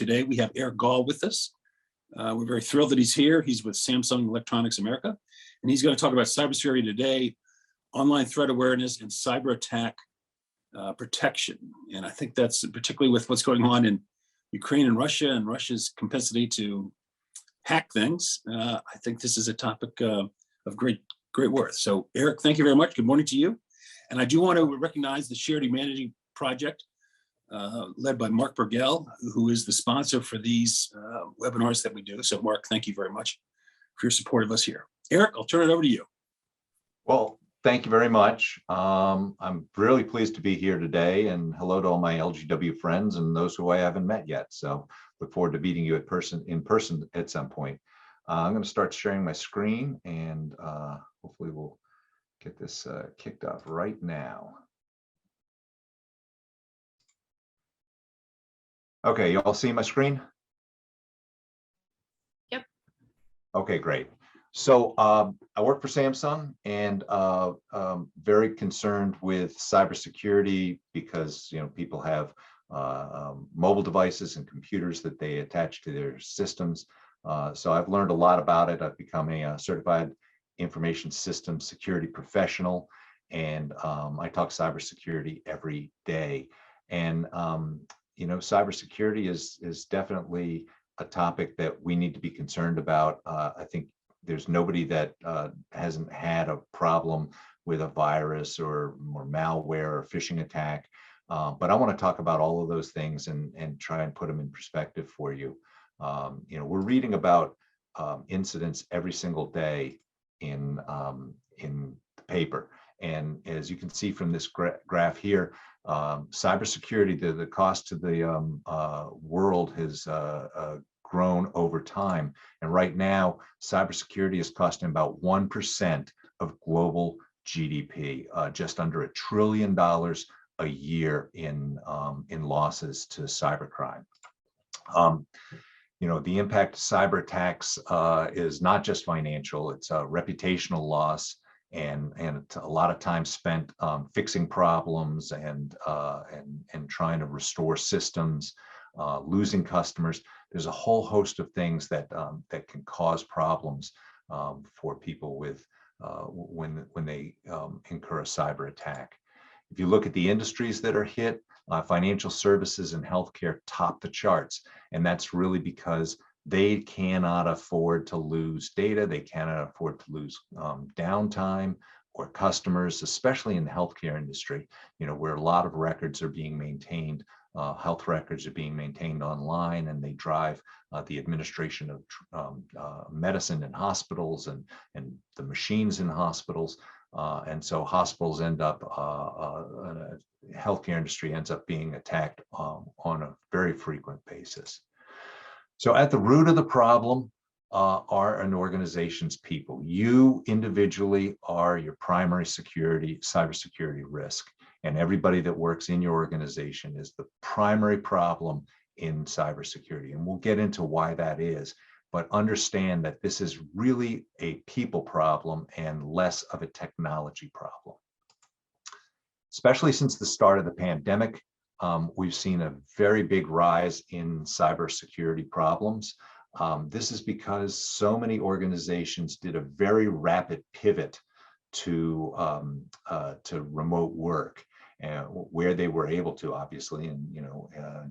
today we have Erik Gaull with us. We're very thrilled that he's here. He's with Samsung Electronics America, and he's going to talk about cybersecurity today, online threat awareness, and cyber attack protection. And I think that's particularly with what's going on in Ukraine and Russia's capacity to hack things. I think this is a topic of great worth. So Erik, thank you very much. Good morning to you. And I do want to recognize the Shared Humanity Project led by Mark Burgell, who is the sponsor for these webinars that we do. So Mark, thank you very much for your support of us here. Erik, I'll turn it over to you. Well, thank you very much. I'm really pleased to be here today, and hello to all my LGW friends and those who I haven't met yet. So look forward to meeting you in person at some point. I'm going to start sharing my screen, and hopefully we'll get this kicked off right now. Okay, you all see my screen? Yep. Okay, great. So I work for Samsung, and very concerned with cybersecurity because people have mobile devices and computers that they attach to their systems. So I've learned a lot about it. I've become a certified information systems security professional, and I talk cybersecurity every day. And cybersecurity is definitely a topic that we need to be concerned about. I think there's nobody that hasn't had a problem with a virus or malware or phishing attack. But I want to talk about all of those things and try and put them in perspective for you. We're reading about incidents every single day in the paper. And as you can see from this graph here, cybersecurity, the cost to the world has grown over time. And right now, cybersecurity is costing about 1% of global GDP, just under $1 trillion a year in losses to cybercrime. The impact of cyber attacks is not just financial; it's a reputational loss, and a lot of time spent fixing problems and trying to restore systems, losing customers. There's a whole host of things that can cause problems for people with when they incur a cyber attack. If you look at the industries that are hit, financial services and healthcare top the charts, and that's really because they cannot afford to lose data. They cannot afford to lose downtime or customers, especially in the healthcare industry, where a lot of records are being maintained. Health records are being maintained online, and they drive the administration of medicine in hospitals and the machines in hospitals. And so hospitals end up, the healthcare industry ends up being attacked on a very frequent basis. So at the root of the problem are an organization's people. You individually are your primary cybersecurity risk. And everybody that works in your organization is the primary problem in cybersecurity. And we'll get into why that is, but understand that this is really a people problem and less of a technology problem. Especially since the start of the pandemic, we've seen a very big rise in cybersecurity problems. This is because so many organizations did a very rapid pivot to remote work, where they were able to, obviously, and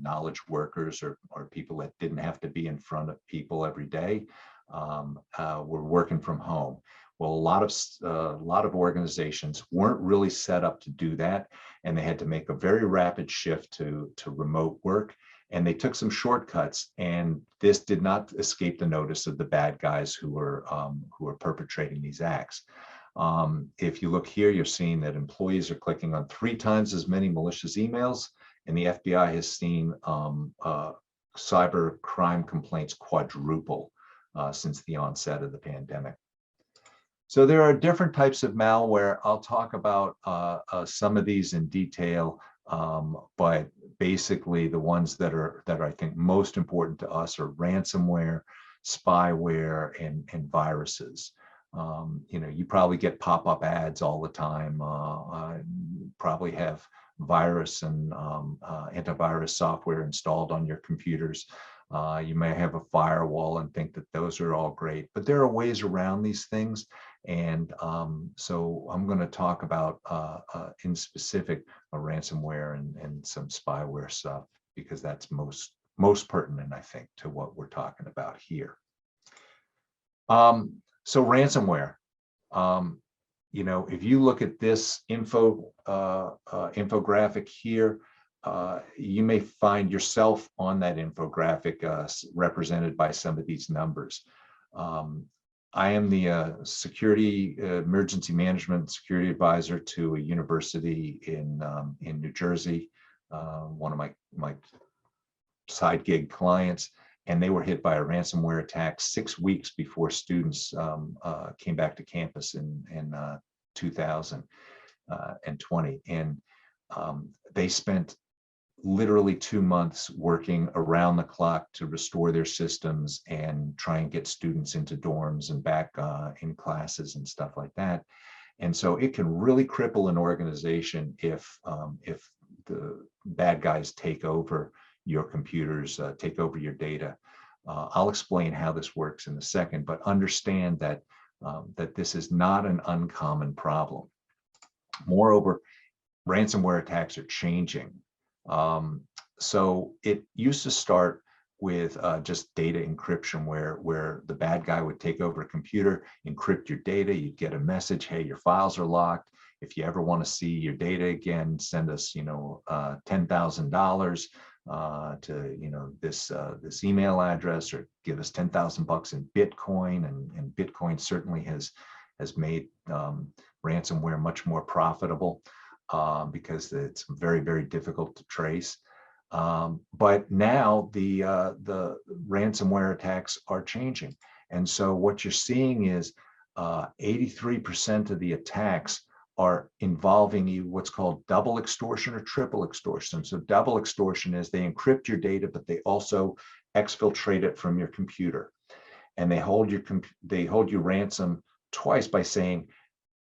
knowledge workers or people that didn't have to be in front of people every day were working from home. Well, a lot of organizations weren't really set up to do that, and they had to make a very rapid shift to remote work. And they took some shortcuts, and this did not escape the notice of the bad guys who were perpetrating these acts. If you look here, you're seeing that employees are clicking on 3 times as many malicious emails, and the FBI has seen cyber crime complaints quadruple since the onset of the pandemic. So there are different types of malware. I'll talk about some of these in detail, but basically the ones that are I think most important to us are ransomware, spyware, and viruses. You probably get pop-up ads all the time. Probably have virus and antivirus software installed on your computers. You may have a firewall and think that those are all great, but there are ways around these things. And so I'm going to talk about in specific ransomware and some spyware stuff, because that's most pertinent, I think, to what we're talking about here. So ransomware, if you look at this infographic here, you may find yourself on that infographic represented by some of these numbers. I am the security emergency management security advisor to a university in New Jersey, one of my side gig clients, and they were hit by a ransomware attack 6 weeks before students came back to campus in 2020. And they spent literally 2 months working around the clock to restore their systems and try and get students into dorms and back in classes and stuff like that. And so it can really cripple an organization if the bad guys take over your computers, take over your data. I'll explain how this works in a second, but understand that that this is not an uncommon problem. Moreover, ransomware attacks are changing. So it used to start with just data encryption, where the bad guy would take over a computer, encrypt your data, you'd get a message, hey, your files are locked. If you ever want to see your data again, send us, $10,000 to this email address, or give us $10,000 in Bitcoin. And Bitcoin certainly has made ransomware much more profitable because it's very, very difficult to trace. But now the ransomware attacks are changing, and so what you're seeing is 83% of the attacks are involving what's called double extortion or triple extortion. So double extortion is they encrypt your data, but they also exfiltrate it from your computer, and they hold you ransom twice by saying,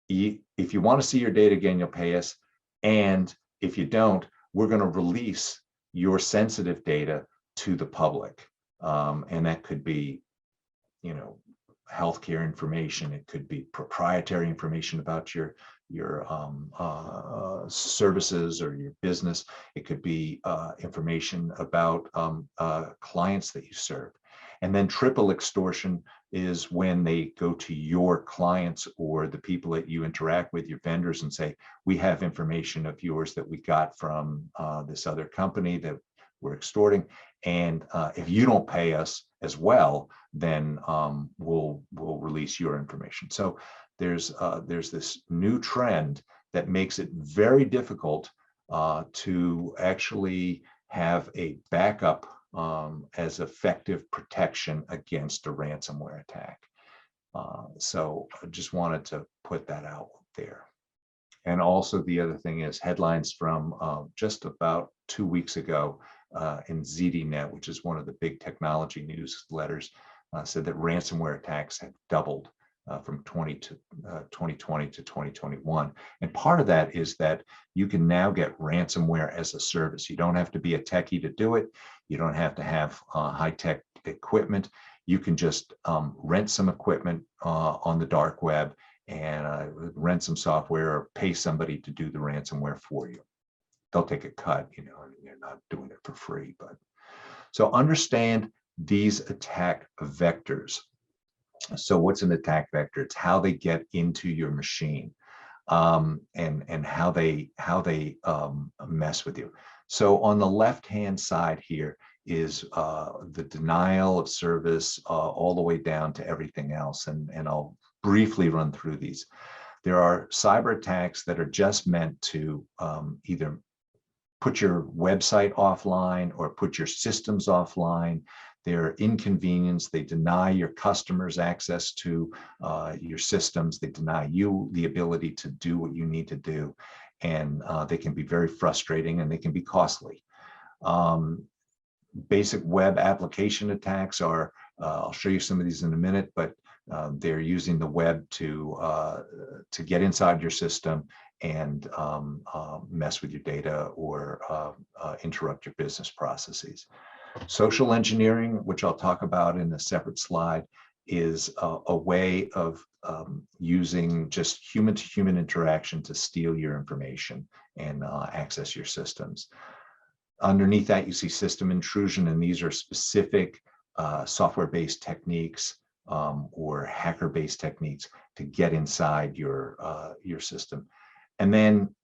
if you want to see your data again, you'll pay us, and if you don't, we're going to release your sensitive data to the public, and that could be, healthcare information. It could be proprietary information about your services or your business. It could be information about clients that you serve. And then triple extortion is when they go to your clients or the people that you interact with, your vendors, and say, we have information of yours that we got from this other company that we're extorting. And if you don't pay us as well, then we'll release your information. So there's this new trend that makes it very difficult to actually have a backup as effective protection against a ransomware attack. So I just wanted to put that out there. And also the other thing is headlines from just about 2 weeks ago in ZDNet, which is one of the big technology newsletters, said that ransomware attacks have doubled from 2020 to 2021. And part of that is that you can now get ransomware as a service. You don't have to be a techie to do it. You don't have to have high-tech equipment. You can just rent some equipment on the dark web and rent some software or pay somebody to do the ransomware for you. They'll take a cut, I mean, they're not doing it for free. But so understand these attack vectors. So what's an attack vector? It's how they get into your machine, and how they mess with you. So on the left-hand side here is the denial of service all the way down to everything else. And I'll briefly run through these. There are cyber attacks that are just meant to either put your website offline or put your systems offline. They're inconvenience. They deny your customers access to your systems. They deny you the ability to do what you need to do. And they can be very frustrating, and they can be costly. Basic web application attacks are, I'll show you some of these in a minute, but they're using the web to get inside your system and mess with your data or interrupt your business processes. Social engineering, which I'll talk about in a separate slide, is a way of using just human-to-human interaction to steal your information and access your systems. Underneath that, you see system intrusion, and these are specific software-based techniques or hacker-based techniques to get inside your system. And then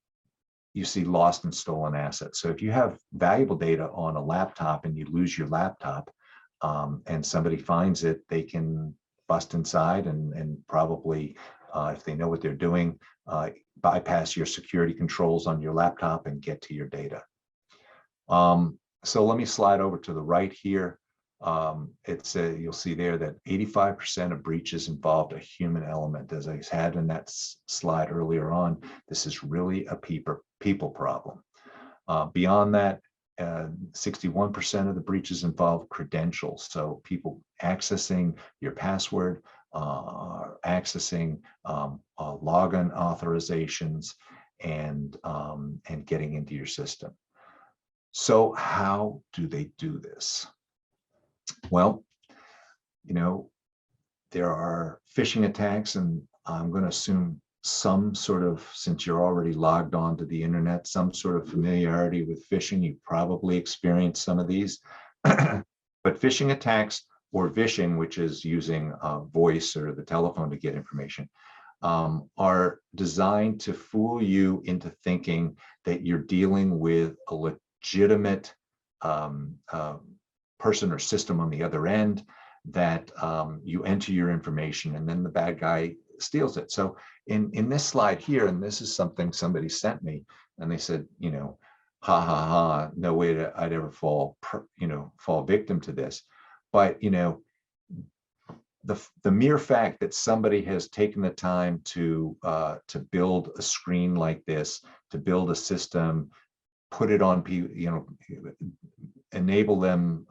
you see lost and stolen assets. So if you have valuable data on a laptop and you lose your laptop and somebody finds it, they can bust inside and probably, if they know what they're doing, bypass your security controls on your laptop and get to your data. So let me slide over to the right here. You'll see there that 85% of breaches involved a human element. As I had in that slide earlier on, this is really a people problem. Beyond that, 61% of the breaches involve credentials. So people accessing your password, accessing login authorizations, and getting into your system. So how do they do this? Well, you know, there are phishing attacks, and I'm going to assume some sort of, since you're already logged on to the internet, some sort of familiarity with phishing. You probably experienced some of these. But phishing attacks, or Vishing, which is using voice or the telephone to get information, are designed to fool you into thinking that you're dealing with a legitimate person or system on the other end, that you enter your information and then the bad guy steals it. So in this slide here, and this is something somebody sent me, and they said, you know, ha ha ha, no way that I'd ever fall victim to this. But you know, the mere fact that somebody has taken the time to build a screen like this, to build a system, put it on people, you know, enable them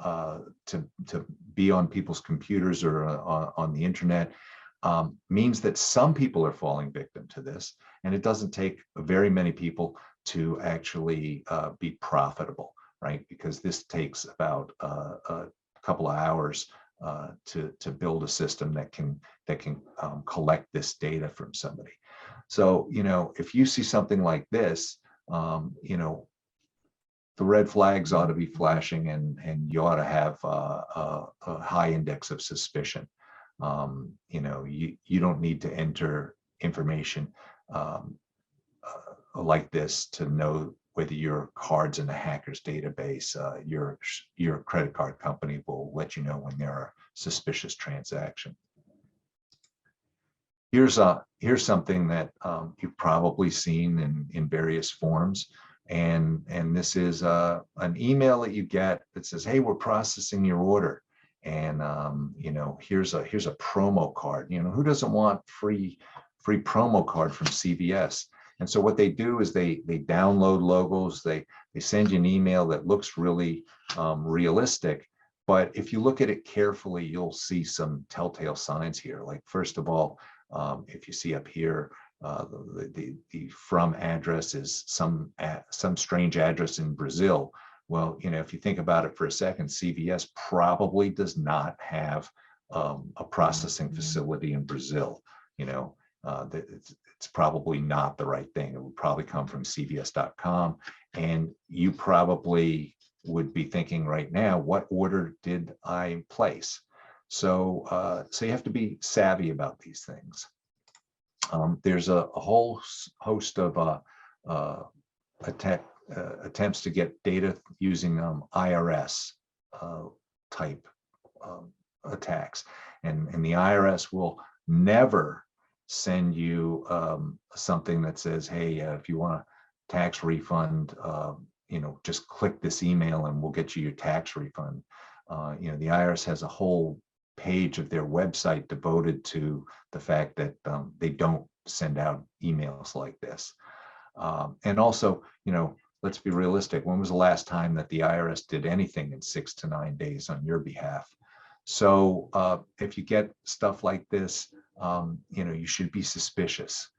to be on people's computers or on the internet, means that some people are falling victim to this, and it doesn't take very many people to actually be profitable, right? Because this takes about a couple of hours to build a system that can collect this data from somebody. So, you know, if you see something like this, you know, the red flags ought to be flashing, and you ought to have a high index of suspicion. You know, you don't need to enter information like this to know whether your card's in a hacker's database. Your credit card company will let you know when there are suspicious transactions. Here's something that you've probably seen in various forms. And this is an email that you get that says, hey, we're processing your order. And you know, here's a promo card. You know, who doesn't want free promo card from CVS? And so what they do is they download logos, they send you an email that looks really realistic. But if you look at it carefully, you'll see some telltale signs here. Like, first of all, if you see up here, the from address is some strange address in Brazil. Well, you know, if you think about it for a second, CVS probably does not have a processing facility in Brazil. You know, it's probably not the right thing. It would probably come from CVS.com, and you probably would be thinking right now, what order did I place? So, so you have to be savvy about these things. There's a whole host of attempts to get data using IRS type attacks, and the IRS will never send you something that says, hey, if you want a tax refund, you know, just click this email and we'll get you your tax refund. You know, the IRS has a whole page of their website devoted to the fact that they don't send out emails like this. And also, you know, let's be realistic. When was the last time that the IRS did anything in 6 to 9 days on your behalf? So if you get stuff like this, you know, you should be suspicious.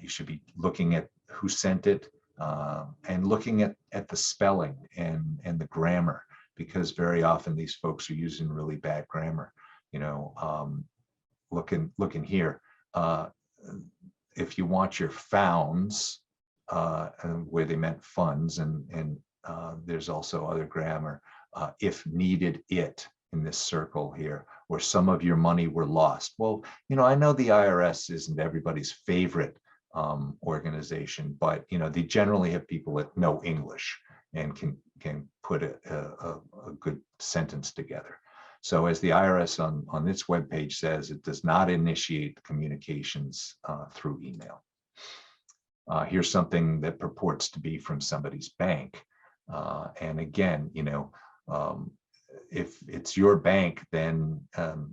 You should be looking at who sent it and looking at the spelling and the grammar. because very often these folks are using really bad grammar. You know, looking here, if you want your founds, where they meant funds, and there's also other grammar, if needed it in this circle here, or some of your money were lost. Well, you know, I know the IRS isn't everybody's favorite organization, but you know, they generally have people that know English and can put a good sentence together. So as the IRS on its webpage says, it does not initiate communications through email. Here's something that purports to be from somebody's bank. And again, you know, if it's your bank, then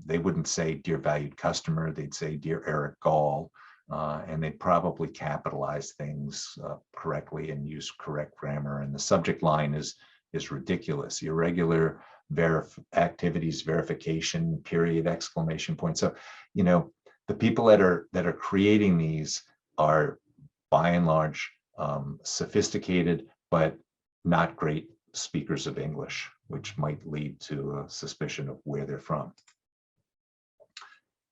they wouldn't say, "Dear valued customer," they'd say, "Dear Erik Gaull," and they'd probably capitalize things correctly and use correct grammar. And the subject line is ridiculous: irregular activities verification, period, exclamation point. So, you know, the people that are creating these are by and large sophisticated, but not great speakers of English, which might lead to a suspicion of where they're from.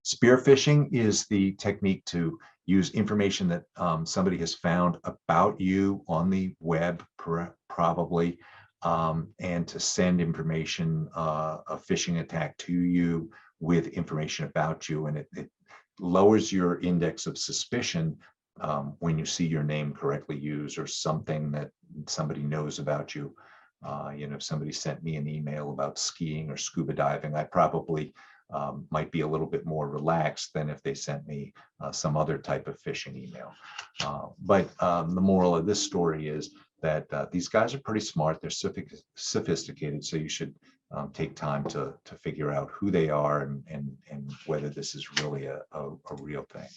Spearphishing is the technique to use information that somebody has found about you on the web, probably, and to send information, a phishing attack to you with information about you. And it lowers your index of suspicion when you see your name correctly used or something that somebody knows about you. You know, if somebody sent me an email about skiing or scuba diving, I probably might be a little bit more relaxed than if they sent me some other type of phishing email. But the moral of this story is that these guys are pretty smart. They're sophisticated, so you should take time to figure out who they are and whether this is really a real thing.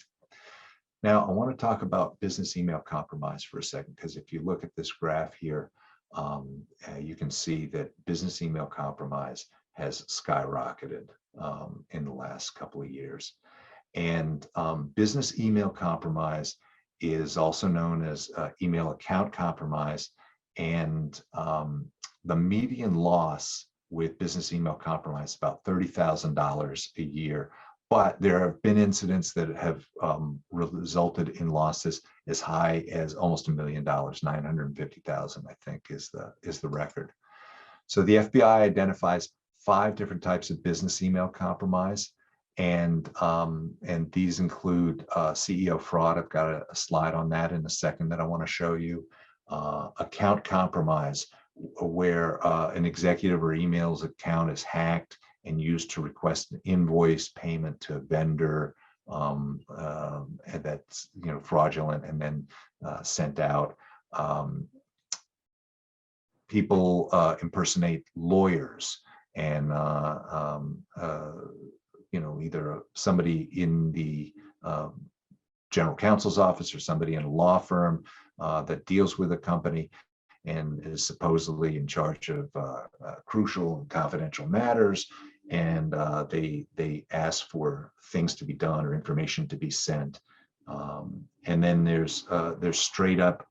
Now, I want to talk about business email compromise for a second, because if you look at this graph here, you can see that business email compromise has skyrocketed in the last couple of years. And business email compromise is also known as email account compromise. And the median loss with business email compromise is about $30,000 a year. But there have been incidents that have resulted in losses as high as almost $1 million, 950,000, I think, is the record. So the FBI identifies 5 different types of business email compromise, and these include CEO fraud. I've got a slide on that in a second that I want to show you. Account compromise, where an executive or email's account is hacked and used to request an invoice payment to a vendor, and that's, you know, fraudulent, and then sent out. People impersonate lawyers, and you know, either somebody in the general counsel's office or somebody in a law firm that deals with a company and is supposedly in charge of crucial and confidential matters, and they ask for things to be done or information to be sent. And then there's straight up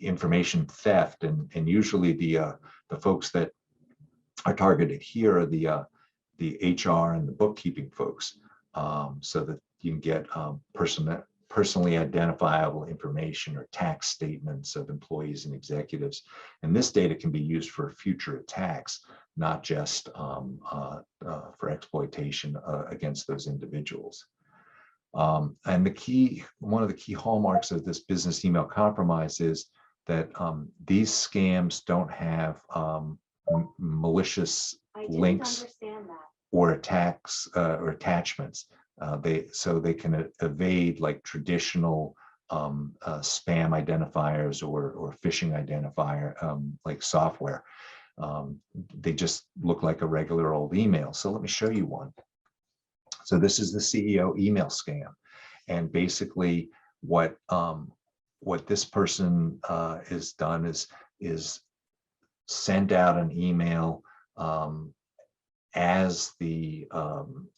information theft, and usually the folks that are targeted here are the HR and the bookkeeping folks, so that you can get personally identifiable information or tax statements of employees and executives. And this data can be used for future attacks, not just for exploitation against those individuals. And one of the key hallmarks of this business email compromise is that these scams don't have malicious links or attacks or attachments. So they can evade like traditional spam identifiers or phishing identifier like software. They just look like a regular old email. So let me show you one. So this is the CEO email scam, and basically what this person has done is send out an email as the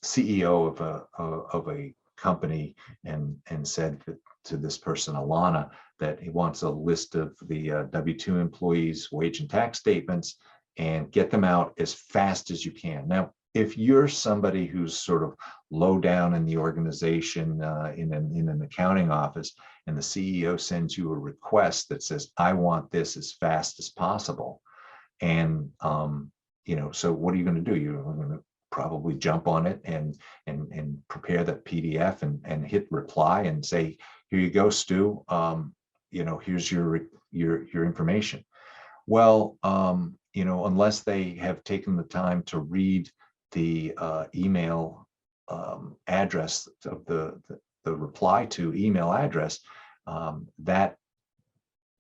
CEO of a company, and said to this person, Alana, that he wants a list of the W-2 employees' wage and tax statements and get them out as fast as you can. Now, if you're somebody who's sort of low down in the organization in an accounting office, and the CEO sends you a request that says, I want this as fast as possible. And, so what are you going to do? You're going to probably jump on it and prepare that PDF and hit reply and say, here you go, Stu. Here's your information. Well, unless they have taken the time to read the email address of the reply to email address, that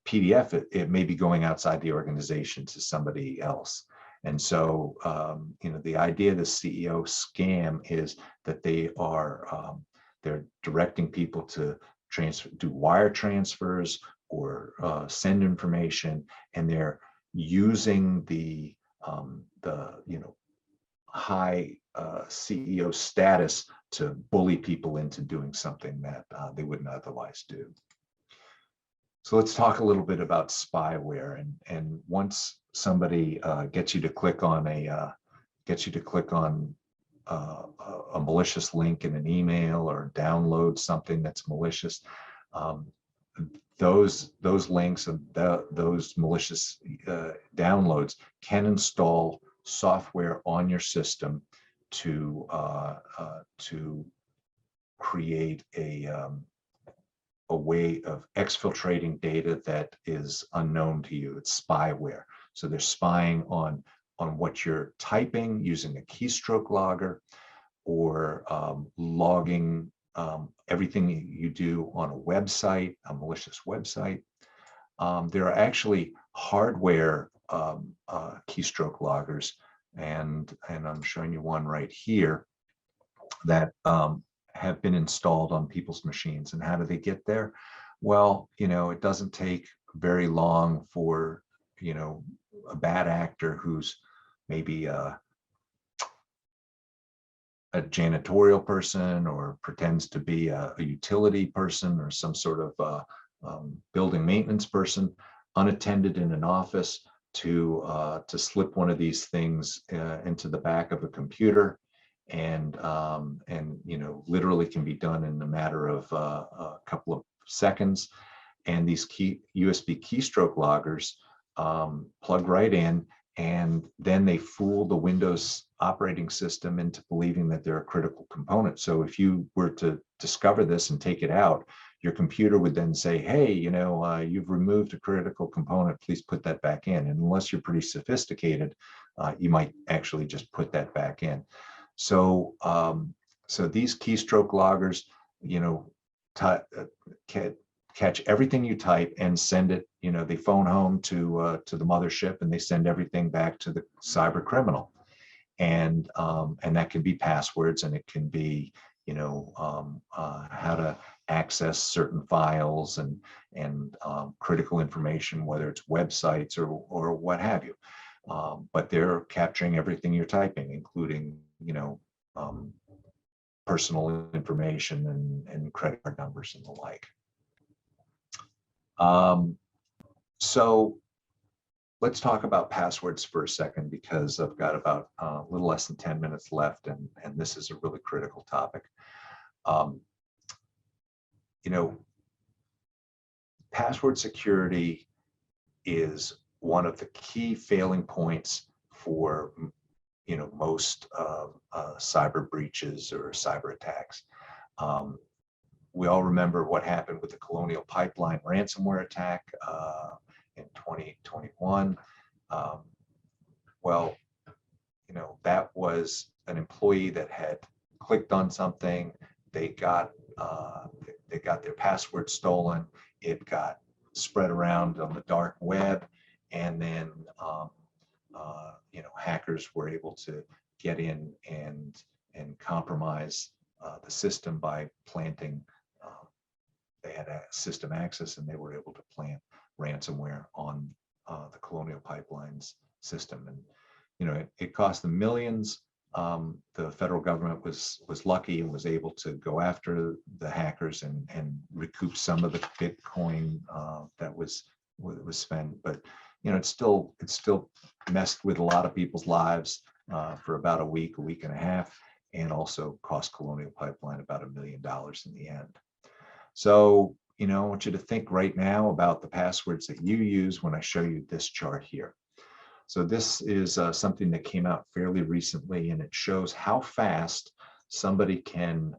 PDF, it may be going outside the organization to somebody else. And so, the idea of the CEO scam is that they're directing people to do wire transfers or send information, and they're using the high CEO status to bully people into doing something that they wouldn't otherwise do. So let's talk a little bit about spyware. And once somebody gets you to click on a malicious link in an email or download something that's malicious, those links and those malicious downloads can install software on your system to create a way of exfiltrating data that is unknown to you. It's spyware. So they're spying on what you're typing using a keystroke logger, or logging everything you do on a website, a malicious website. There are actually hardware keystroke loggers, and I'm showing you one right here that have been installed on people's machines. And how do they get there? Well, it doesn't take very long for a bad actor who's maybe a janitorial person, or pretends to be a utility person, or some sort of building maintenance person, unattended in an office, to slip one of these things into the back of a computer, and literally can be done in a matter of a couple of seconds. And these USB keystroke loggers plug right in, and then they fool the Windows operating system into believing that they're a critical component. So if you were to discover this and take it out, your computer would then say, hey, you've removed a critical component, please put that back in. And unless you're pretty sophisticated, you might actually just put that back in. So these keystroke loggers, catch everything you type and send it. They phone home to the mothership, and they send everything back to the cyber criminal. And that can be passwords, and it can be how to access certain files and critical information, whether it's websites or what have you. But they're capturing everything you're typing, including personal information and credit card numbers and the like. So let's talk about passwords for a second, because I've got about a little less than 10 minutes left, and this is a really critical topic. Password security is one of the key failing points for most cyber breaches or cyber attacks. We all remember what happened with the Colonial pipeline ransomware attack in 2021. That was an employee that had clicked on something. They got their password stolen. It got spread around on the dark web, and then hackers were able to get in and compromise the system by planting. They had a system access, and they were able to plant ransomware on the Colonial Pipelines system. And it cost them millions. the federal government was lucky and was able to go after the hackers and recoup some of the Bitcoin that was spent. But it still messed with a lot of people's lives for about a week and a half, and also cost Colonial Pipeline about $1 million in the end. So I want you to think right now about the passwords that you use when I show you this chart here. So this is something that came out fairly recently, and it shows how fast somebody can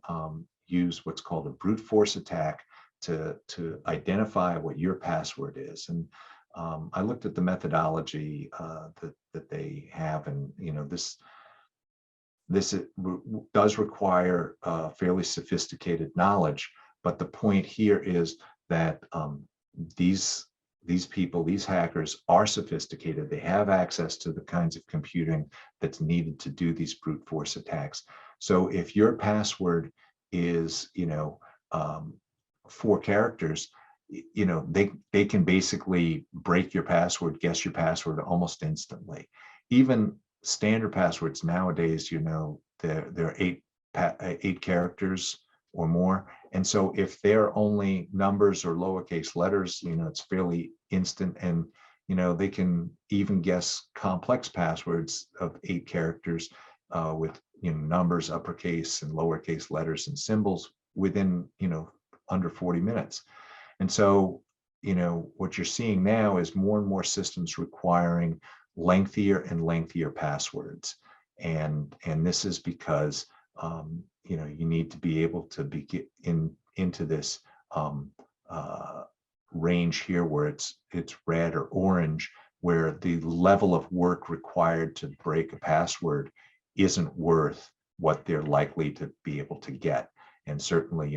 use what's called a brute force attack to identify what your password is. And I looked at the methodology that they have, and this does require fairly sophisticated knowledge. But the point here is that these people, these hackers, are sophisticated. They have access to the kinds of computing that's needed to do these brute force attacks. So if your password is 4 characters, they can basically break your password, guess your password almost instantly. Even standard passwords nowadays, they're 8 characters or more. And so if they're only numbers or lowercase letters, it's fairly instant. And, they can even guess complex passwords of 8 characters with, numbers, uppercase and lowercase letters and symbols within, under 40 minutes. And so, what you're seeing now is more and more systems requiring lengthier and lengthier passwords. And this is because, you need to be able to get into this range here where it's red or orange, where the level of work required to break a password isn't worth what they're likely to be able to get. And certainly,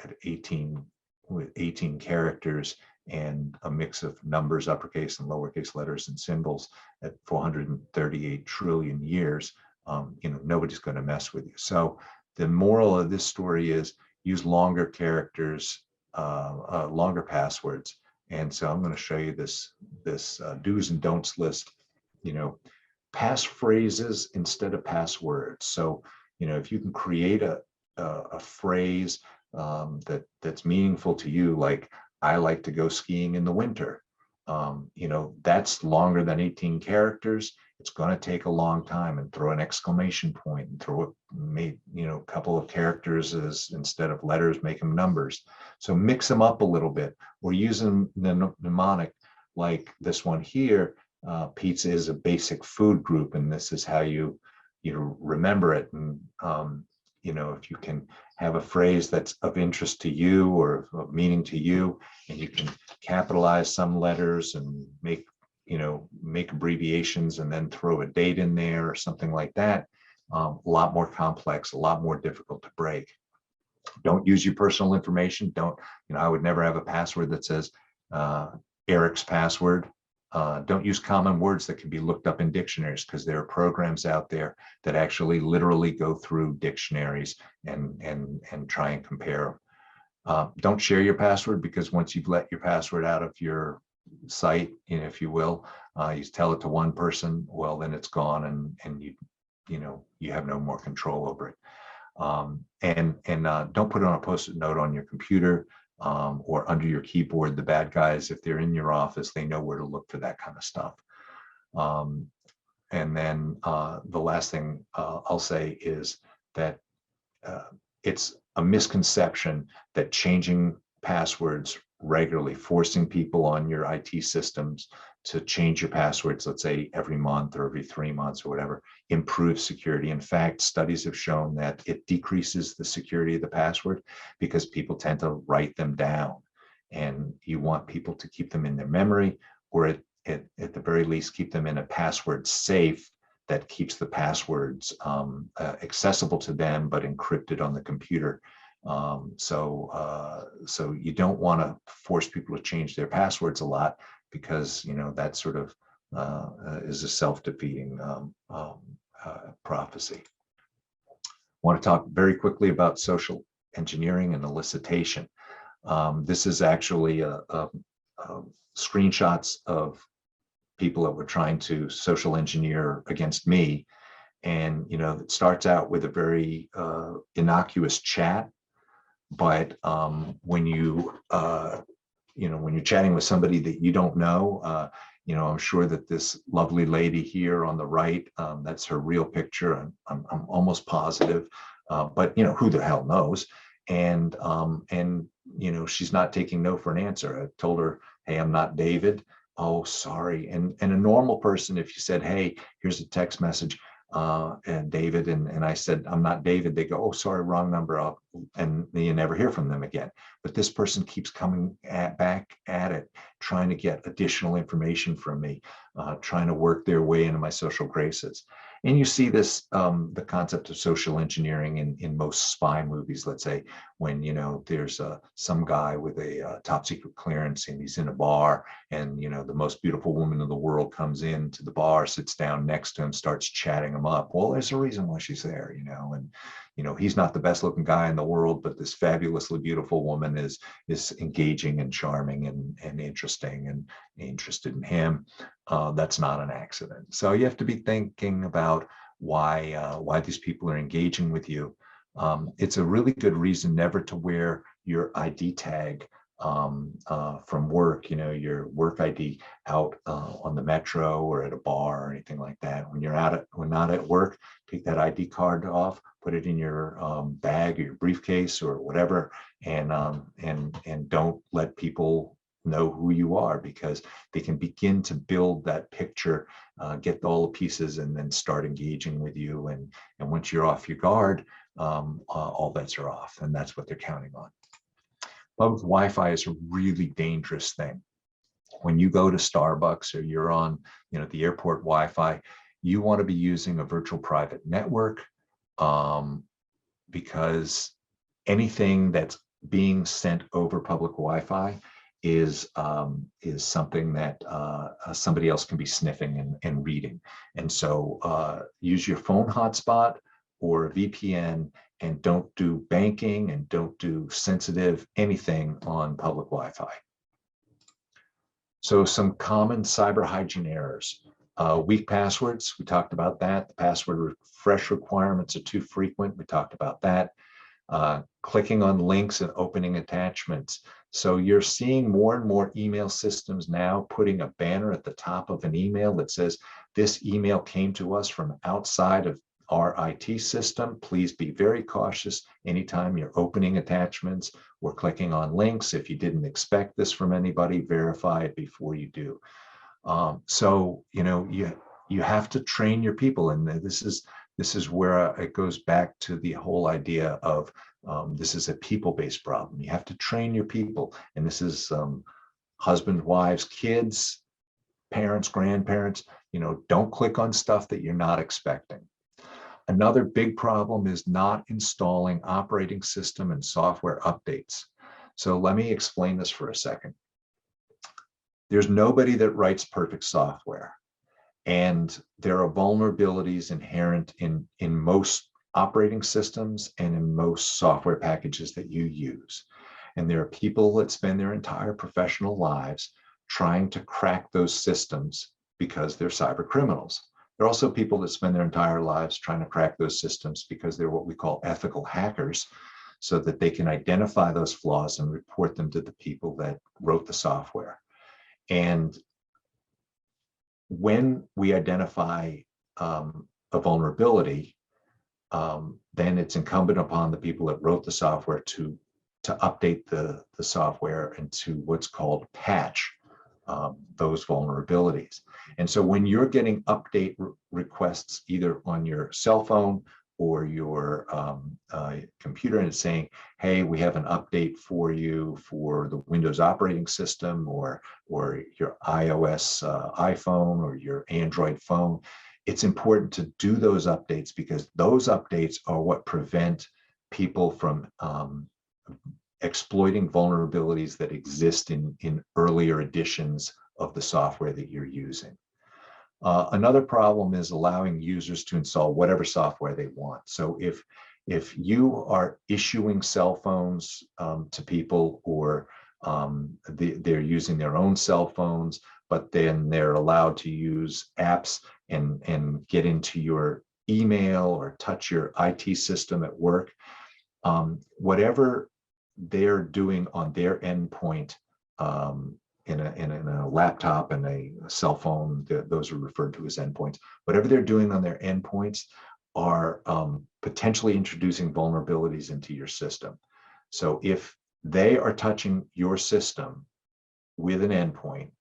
at 18 characters and a mix of numbers, uppercase and lowercase letters and symbols at 438 trillion years, nobody's going to mess with you. So the moral of this story is use longer characters, longer passwords. And so I'm going to show you this do's and don'ts list. Passphrases instead of passwords. So if you can create a phrase that's meaningful to you, like I like to go skiing in the winter, that's longer than 18 characters. It's going to take a long time, and throw an exclamation point and throw a couple of characters instead of letters, make them numbers. So mix them up a little bit. We're using the mnemonic like this one here. Pizza is a basic food group, and this is how you remember it. And if you can have a phrase that's of interest to you or of meaning to you, and you can capitalize some letters and make abbreviations and then throw a date in there or something like that, a lot more complex, a lot more difficult to break. Don't use your personal information. I would never have a password that says Erik's password. Don't use common words that can be looked up in dictionaries, because there are programs out there that actually literally go through dictionaries and try and compare. Don't share your password, because once you've let your password out of your site, if you will, you tell it to one person, well, then it's gone, and you have no more control over it. Don't put it on a Post-it note on your computer or under your keyboard. The bad guys, if they're in your office, they know where to look for that kind of stuff. And then the last thing I'll say is that it's a misconception that changing passwords regularly, forcing people on your IT systems to change your passwords, let's say every month or every 3 months or whatever, improves security. In fact, studies have shown that it decreases the security of the password, because people tend to write them down, and you want people to keep them in their memory, or at the very least keep them in a password safe that keeps the passwords accessible to them but encrypted on the computer. So you don't want to force people to change their passwords a lot, because that sort of is a self-defeating prophecy. I want to talk very quickly about social engineering and elicitation. This is actually screenshots of people that were trying to social engineer against me. And, it starts out with a very innocuous chat, but when when you're chatting with somebody that you don't know, I'm sure that this lovely lady here on the right, that's her real picture. I'm almost positive, but who the hell knows? And she's not taking no for an answer. I told her, hey, I'm not David. Oh, sorry. And a normal person, if you said, hey, here's a text message, and David, and I said, I'm not David, they go, oh, sorry, wrong number, and you never hear from them again. But this person keeps coming back at it, trying to get additional information from me, trying to work their way into my social graces. And you see this, the concept of social engineering in most spy movies, let's say, when, there's some guy with a top secret clearance and he's in a bar, and, the most beautiful woman in the world comes in to the bar, sits down next to him, starts chatting him up. Well, there's a reason why she's there, and, he's not the best looking guy in the world, but this fabulously beautiful woman is engaging and charming and interesting and interested in him. That's not an accident. So you have to be thinking about why these people are engaging with you. It's a really good reason never to wear your ID tag from work, your work ID out on the metro or at a bar or anything like that. When not at work, take that ID card off, put it in your bag or your briefcase or whatever, and don't let people know who you are, because they can begin to build that picture, get all the pieces, and then start engaging with you. And once you're off your guard, all bets are off, and that's what they're counting on. Public Wi-Fi is a really dangerous thing. When you go to Starbucks or you're on, the airport Wi-Fi, you want to be using a virtual private network, because anything that's being sent over public Wi-Fi is something that somebody else can be sniffing and reading. And so use your phone hotspot or a VPN, and don't do banking and don't do sensitive anything on public Wi-Fi. So some common cyber hygiene errors. Weak passwords, we talked about that. The password refresh requirements are too frequent. We talked about that. Clicking on links and opening attachments. So you're seeing more and more email systems now putting a banner at the top of an email that says, this email came to us from outside of our IT system. Please be very cautious anytime you're opening attachments or clicking on links. If you didn't expect this from anybody, verify it before you do. So, you have to train your people. And this is where it goes back to the whole idea of this is a people-based problem. You have to train your people. And this is husbands, wives, kids, parents, grandparents, don't click on stuff that you're not expecting. Another big problem is not installing operating system and software updates. So let me explain this for a second. There's nobody that writes perfect software. And there are vulnerabilities inherent in most operating systems and in most software packages that you use. And there are people that spend their entire professional lives trying to crack those systems because they're cyber criminals. There are also people that spend their entire lives trying to crack those systems because they're what we call ethical hackers, so that they can identify those flaws and report them to the people that wrote the software. And when we identify a vulnerability, then it's incumbent upon the people that wrote the software to update the software and to what's called patch those vulnerabilities. And so when you're getting update requests either on your cell phone or your computer, and it's saying, hey, we have an update for you for the Windows operating system or your iOS iPhone or your Android phone, it's important to do those updates, because those updates are what prevent people from exploiting vulnerabilities that exist in earlier editions of the software that you're using. Another problem is allowing users to install whatever software they want. So if you are issuing cell phones to people, or they're using their own cell phones, but then they're allowed to use apps and get into your email or touch your IT system at work, whatever they're doing on their endpoint, in a laptop and a cell phone, those are referred to as endpoints. Whatever they're doing on their endpoints are potentially introducing vulnerabilities into your system. So if they are touching your system with an endpoint,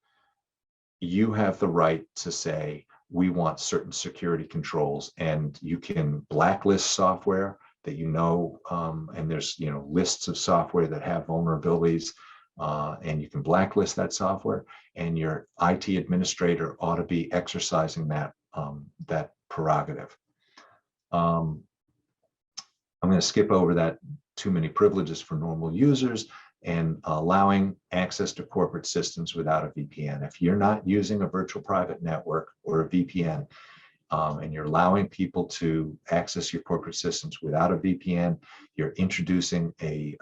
you have the right to say, we want certain security controls, and you can blacklist software that and there's lists of software that have vulnerabilities, and you can blacklist that software, and your IT administrator ought to be exercising that prerogative. I'm going to skip over that too many privileges for normal users and allowing access to corporate systems without a VPN. If you're not using a virtual private network or a VPN, and you're allowing people to access your corporate systems without a VPN, you're introducing a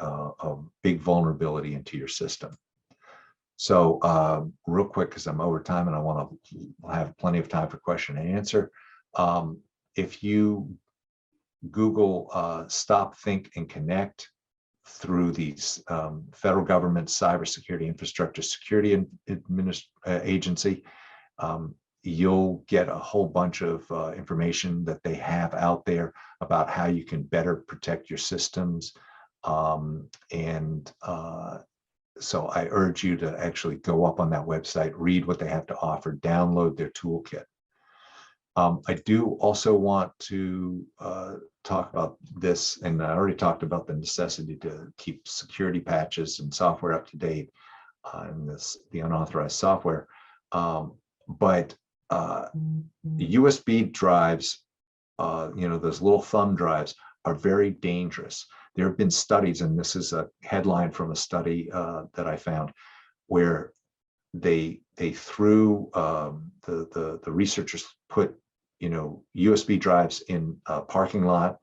big vulnerability into your system. So real quick, because I'm over time and I want to have plenty of time for question and answer. If you Google Stop, Think, and Connect through these federal government cybersecurity infrastructure security agency, you'll get a whole bunch of information that they have out there about how you can better protect your systems. So I urge you to actually go up on that website, read what they have to offer, download their toolkit. I do also want to talk about this, and I already talked about the necessity to keep security patches and software up to date and the unauthorized software. But the USB drives, those little thumb drives, are very dangerous. There have been studies, and this is a headline from a study that I found, where they threw the researchers put USB drives in a parking lot,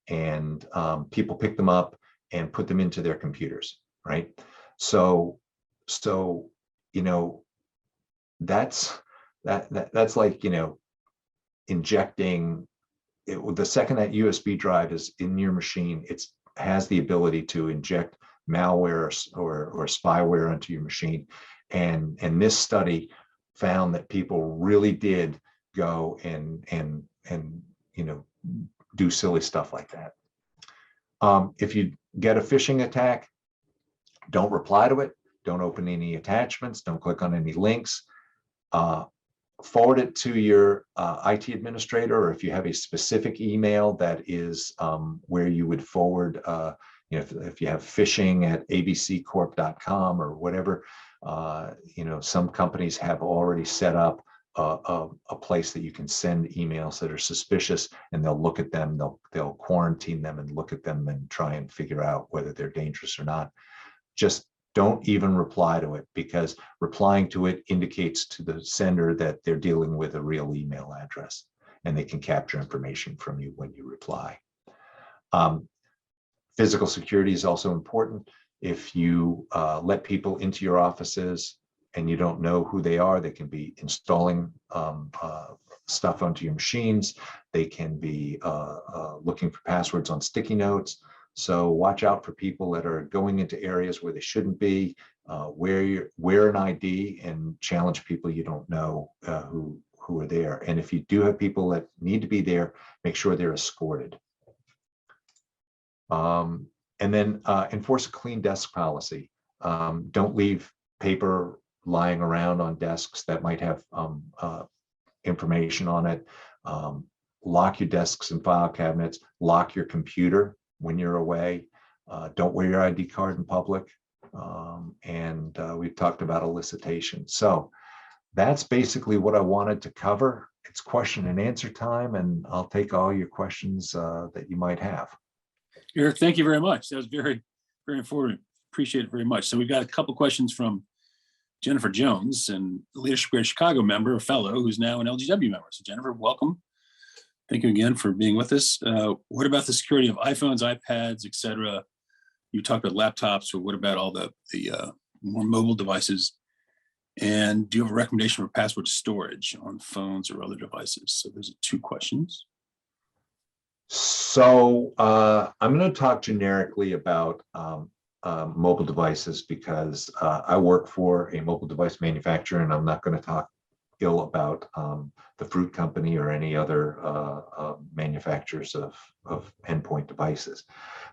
and people picked them up and put them into their computers, right? So that's like injecting it. The second that USB drive is in your machine, it has the ability to inject malware or spyware onto your machine. And this study found that people really did go and do silly stuff like that. If you get a phishing attack, don't reply to it. Don't open any attachments. Don't click on any links. Forward it to your IT administrator, or if you have a specific email that is where you would forward, if you have phishing@abccorp.com or whatever, some companies have already set up a place that you can send emails that are suspicious, and they'll look at them, they'll quarantine them and look at them and try and figure out whether they're dangerous or not. Just don't even reply to it, because replying to it indicates to the sender that they're dealing with a real email address, and they can capture information from you when you reply. Physical security is also important. If you let people into your offices and you don't know who they are, they can be installing stuff onto your machines. They can be looking for passwords on sticky notes. So watch out for people that are going into areas where they shouldn't be. Wear an ID and challenge people you don't know who are there. And if you do have people that need to be there, make sure they're escorted. And then enforce a clean desk policy. Don't leave paper lying around on desks that might have information on it. Lock your desks and file cabinets. Lock your computer when you're away. Don't wear your ID card in public. And we've talked about elicitation. So that's basically what I wanted to cover. It's question and answer time, and I'll take all your questions that you might have. Eric, thank you very much. That was very, very informative. Appreciate it very much. So we've got a couple questions from Jennifer Jones, and Leadership Greater Chicago member, a fellow who's now an LGW member. So Jennifer, welcome. Thank you again for being with us. What about the security of iPhones, iPads, etc.? You talked about laptops, or what about all the more mobile devices? And do you have a recommendation for password storage on phones or other devices? So those are two questions. So I'm going to talk generically about mobile devices because I work for a mobile device manufacturer, and I'm not going to talk ill about the fruit company or any other manufacturers of endpoint devices.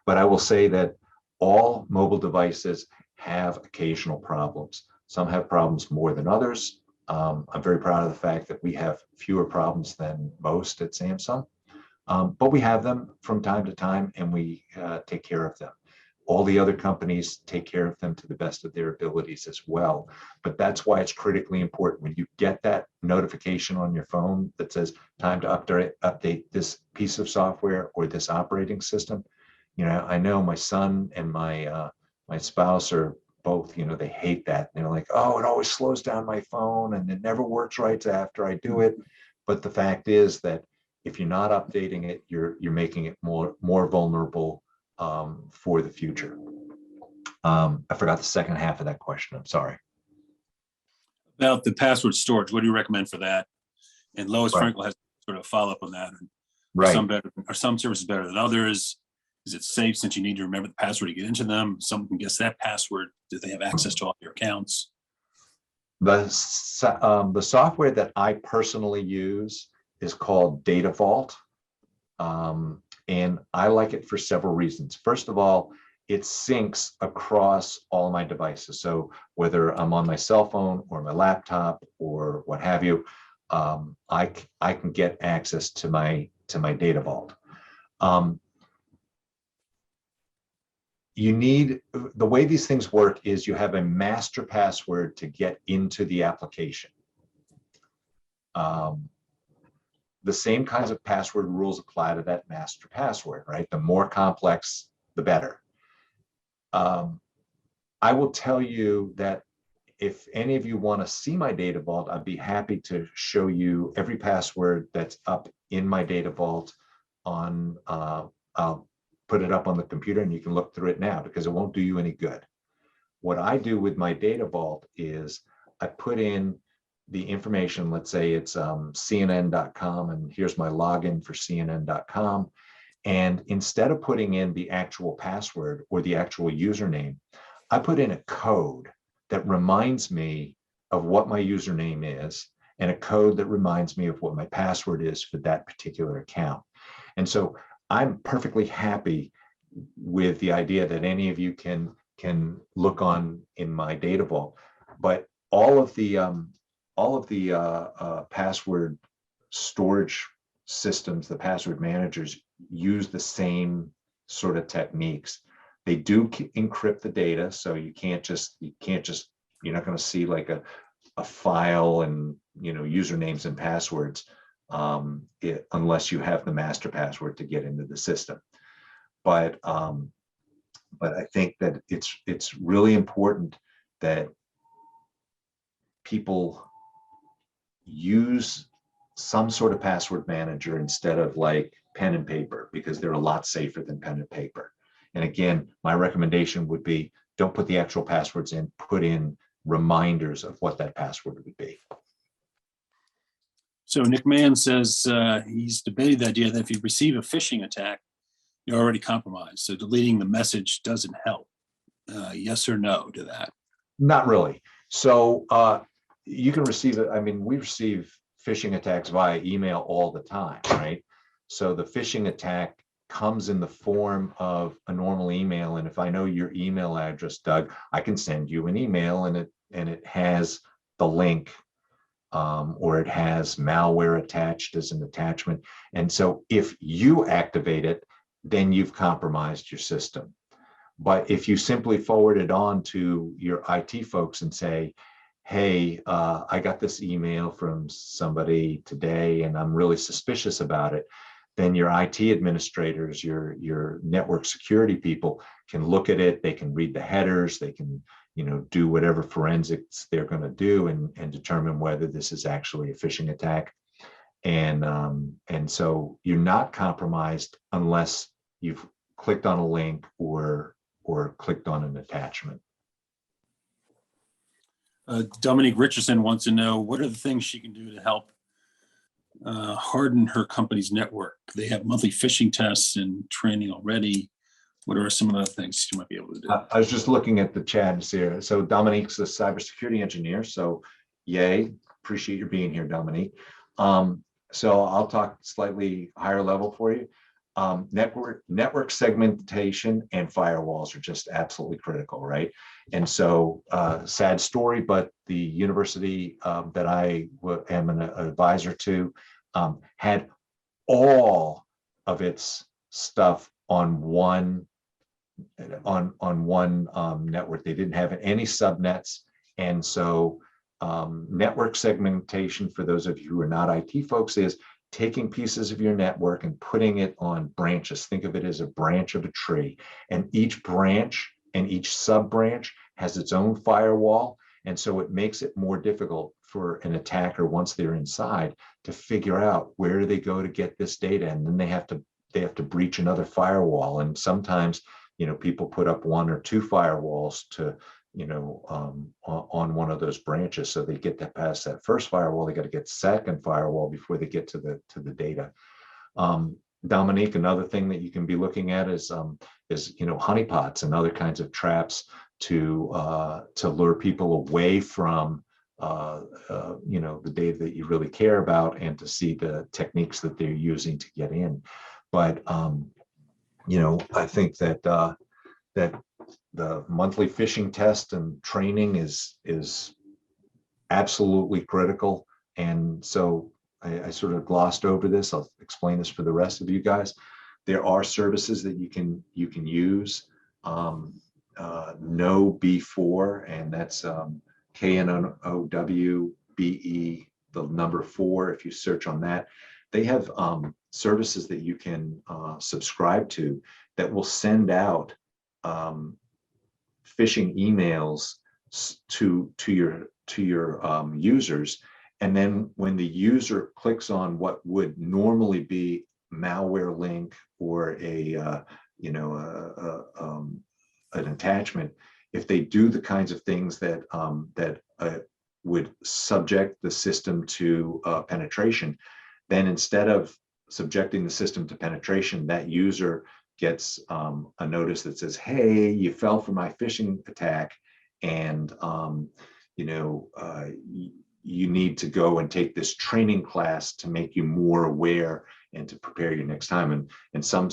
But I will say that all mobile devices have occasional problems. Some have problems more than others. I'm very proud of the fact that we have fewer problems than most at Samsung. But we have them from time to time, and we take care of them. All the other companies take care of them to the best of their abilities as well. But that's why it's critically important when you get that notification on your phone that says time to update this piece of software or this operating system. You know, I know my son and my spouse are both, you know, they hate that. They're like, oh, it always slows down my phone and it never works right after I do it. But the fact is that if you're not updating it, you're making it more vulnerable for the future. I forgot the second half of that question. I'm sorry. About the password storage, what do you recommend for that? And Lois Right. Frankel has sort of follow up on that. Right. Are some services better than others? Is it safe since you need to remember the password to get into them? Someone can guess that password. Do they have access to all your accounts? The software that I personally use is called Data Vault. And I like it for several reasons. First of all, it syncs across all my devices. So whether I'm on my cell phone or my laptop or what have you, I can get access to my Data Vault. The way these things work is you have a master password to get into the application. The same kinds of password rules apply to that master password, right? The more complex, the better. I will tell you that if any of you want to see my Data Vault, I'd be happy to show you every password that's up in my Data Vault on, I'll put it up on the computer and you can look through it now because it won't do you any good. What I do with my Data Vault is I put in the information, let's say it's CNN.com, and here's my login for CNN.com. And instead of putting in the actual password or the actual username, I put in a code that reminds me of what my username is and a code that reminds me of what my password is for that particular account. And so I'm perfectly happy with the idea that any of you can look on in my Data Vault, but all of the password storage systems, the password managers, use the same sort of techniques. They do encrypt the data, so you're not going to see like a file and usernames and passwords unless you have the master password to get into the system. But I think that it's really important that people use some sort of password manager instead of like pen and paper, because they're a lot safer than pen and paper. And again, my recommendation would be don't put the actual passwords in, put in reminders of what that password would be. So Nick Mann says he's debated the idea that if you receive a phishing attack, you're already compromised. So deleting the message doesn't help. Yes or no to that? Not really. So you can receive it. I mean, we receive phishing attacks via email all the time, right? So the phishing attack comes in the form of a normal email. And if I know your email address, Doug, I can send you an email and it has the link or it has malware attached as an attachment. And so if you activate it, then you've compromised your system. But if you simply forward it on to your IT folks and say, hey, I got this email from somebody today and I'm really suspicious about it, then your IT administrators, your network security people can look at it, they can read the headers, they can do whatever forensics they're going to do and determine whether this is actually a phishing attack. And so you're not compromised unless you've clicked on a link or clicked on an attachment. Dominique Richardson wants to know what are the things she can do to help harden her company's network? They have monthly phishing tests and training already. What are some of the things you might be able to do? I was just looking at the chat here. So Dominique's a cybersecurity engineer. So yay, appreciate your being here, Dominique. So I'll talk slightly higher level for you. Network segmentation and firewalls are just absolutely critical, right? And so sad story, but the university that I am an advisor to had all of its stuff on one network. They didn't have any subnets. And so network segmentation, for those of you who are not IT folks, is taking pieces of your network and putting it on branches. Think of it as a branch of a tree. And each branch and each sub branch has its own firewall. And so it makes it more difficult for an attacker, once they're inside, to figure out where do they go to get this data. And then they have to breach another firewall. And sometimes, you know, people put up one or two firewalls to, you know, on one of those branches. So they get to pass that first firewall, they got to get second firewall before they get to the data. Dominique, another thing that you can be looking at is you know, honeypots and other kinds of traps to lure people away from you know, the data that you really care about, and to see the techniques that they're using to get in. But you know, I think that that the monthly phishing test and training is absolutely critical. And so I sort of glossed over this. I'll explain this for the rest of you guys. There are services that you can use. KNOW-B4, and that's KNOWBE, the number 4. If you search on that, they have services that you can subscribe to that will send out phishing emails to your users. And then when the user clicks on what would normally be malware link or a you know, an attachment, if they do the kinds of things that would subject the system to penetration, then instead of subjecting the system to penetration, that user gets a notice that says, hey, you fell for my phishing attack, and you know, you need to go and take this training class to make you more aware and to prepare you next time. And some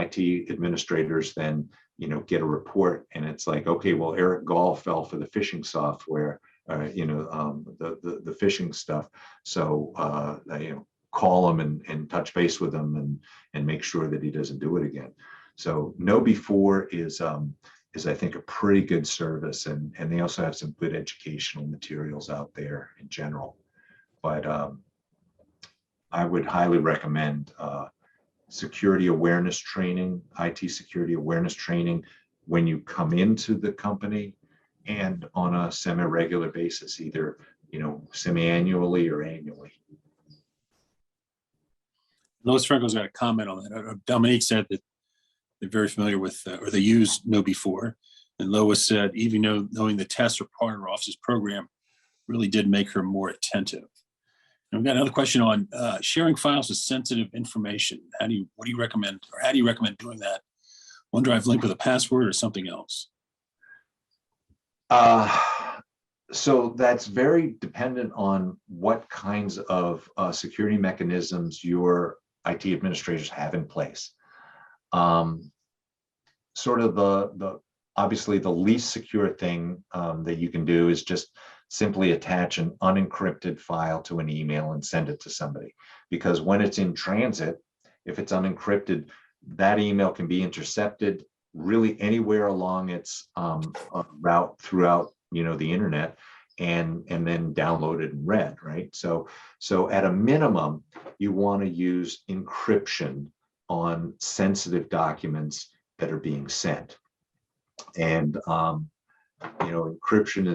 IT administrators then, you know, get a report, and it's like, okay, well, Erik Gaull fell for the phishing software, you know, the phishing stuff. So you know, call him and touch base with him and make sure that he doesn't do it again. So KnowBe4 is I think a pretty good service, and they also have some good educational materials out there in general. But I would highly recommend security awareness training, IT security awareness training, when you come into the company and on a semi-regular basis, either, you know, semi-annually or annually. Lois Franco's got a comment on that. Dominique said that they're very familiar with, or they use KnowBe4. And Lois said, even knowing the tests are part of her office's program really did make her more attentive. And we've got another question on sharing files with sensitive information. What do you recommend, or how do you recommend doing that? OneDrive link with a password or something else? So that's very dependent on what kinds of security mechanisms your IT administrators have in place. Sort of the obviously the least secure thing that you can do is just simply attach an unencrypted file to an email and send it to somebody, because when it's in transit, if it's unencrypted, that email can be intercepted really anywhere along its route throughout, you know, the internet, and then downloaded and read, right? So at a minimum, you want to use encryption on sensitive documents that are being sent. And you know, encryption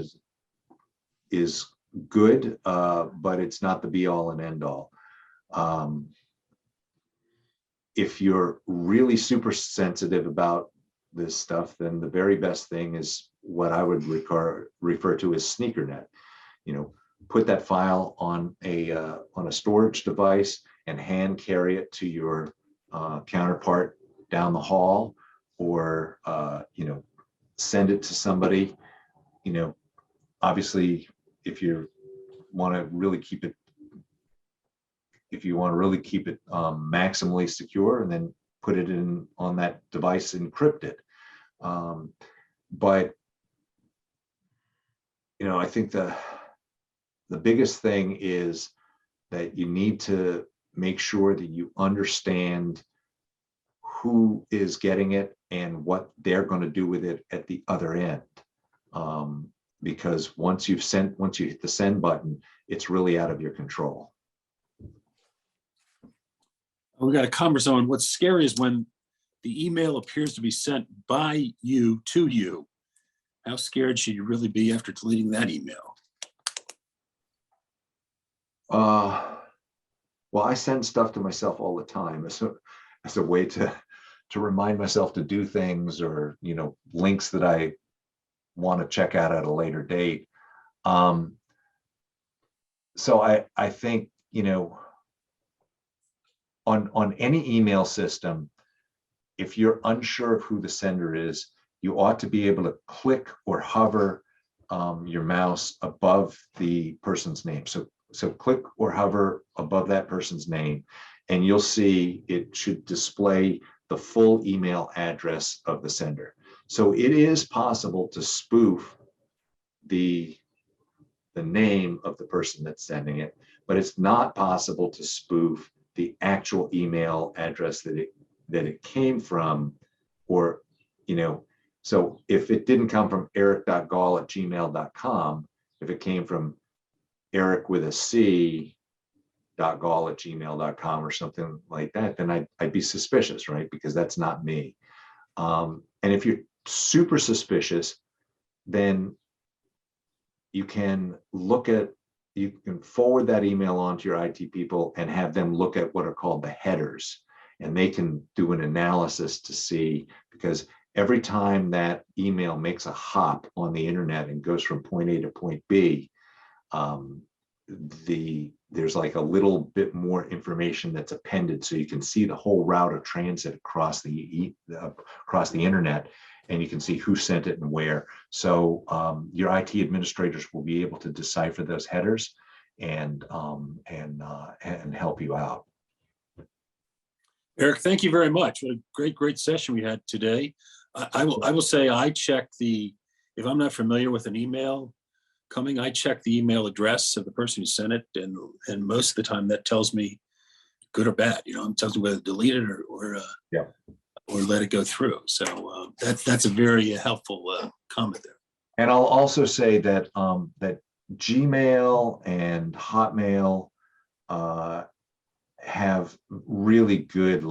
is good, but it's not the be all and end all. If you're really super sensitive about this stuff, then the very best thing is what I would refer to as sneaker net. You know, put that file on a storage device and hand carry it to your counterpart down the hall, or send it to somebody. Obviously, if you want to really keep it, maximally secure, and then put it in on that device encrypted. But I think the biggest thing is that you need to make sure that you understand who is getting it and what they're going to do with it at the other end. Because once you hit the send button, it's really out of your control. We got a comment on what's scary is when the email appears to be sent by you to you. How scared should you really be after deleting that email? Well, I send stuff to myself all the time as a way to remind myself to do things, or links that I want to check out at a later date. So I think on any email system, if you're unsure of who the sender is, you ought to be able to click or hover your mouse above the person's name. So click or hover above that person's name, and you'll see it should display the full email address of the sender. So it is possible to spoof the name of the person that's sending it, but it's not possible to spoof the actual email address that it came from, or so if it didn't come from erik.gaull@gmail.com, if it came from Erik with a C .gaull@gmail.com or something like that, then I'd be suspicious, right? Because that's not me. And if you're super suspicious, then you can forward that email on to your IT people and have them look at what are called the headers, and they can do an analysis to see, because every time that email makes a hop on the internet and goes from point A to point B, there's like a little bit more information that's appended, so you can see the whole route of transit across the internet, and you can see who sent it and where. So your IT administrators will be able to decipher those headers and help you out. Erik, thank you very much. What a great session we had today. I will say I check if I'm not familiar with an email coming, I check the email address of the person who sent it, and most of the time that tells me good or bad. It tells me whether to delete it or let it go through. So that's a very helpful comment there. And I'll also say that that Gmail and Hotmail have really good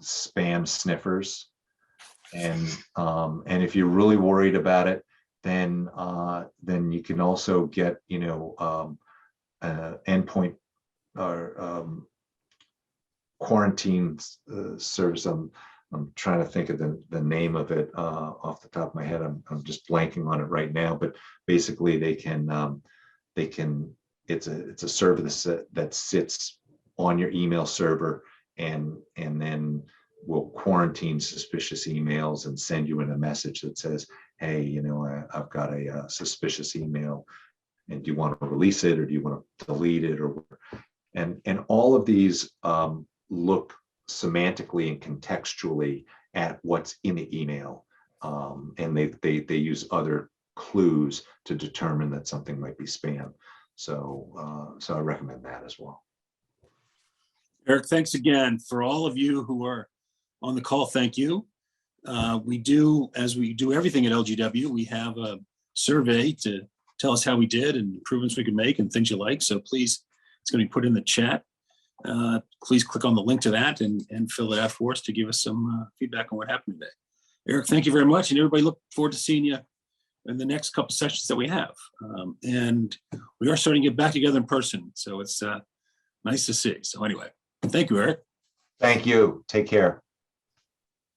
spam sniffers, and if you're really worried about it, then you can also get endpoint or quarantine service. I'm trying to think of the name of it off the top of my head. I'm just blanking on it right now. But basically, it's a service that sits on your email server and then will quarantine suspicious emails and send you in a message that says, hey, I've got a suspicious email, and do you want to release it or do you want to delete it? And all of these look semantically and contextually at what's in the email, and they use other clues to determine that something might be spam. So I recommend that as well. Erik, thanks again. For all of you who are on the call, thank you. We do, as we do everything at LGW, we have a survey to tell us how we did and improvements we can make and things you like. So please, it's going to be put in the chat. Please click on the link to that and fill it out for us to give us some feedback on what happened today. Erik, thank you very much. And everybody, look forward to seeing you in the next couple sessions that we have. And we are starting to get back together in person. So it's nice to see. So anyway, thank you, Erik. Thank you. Take care.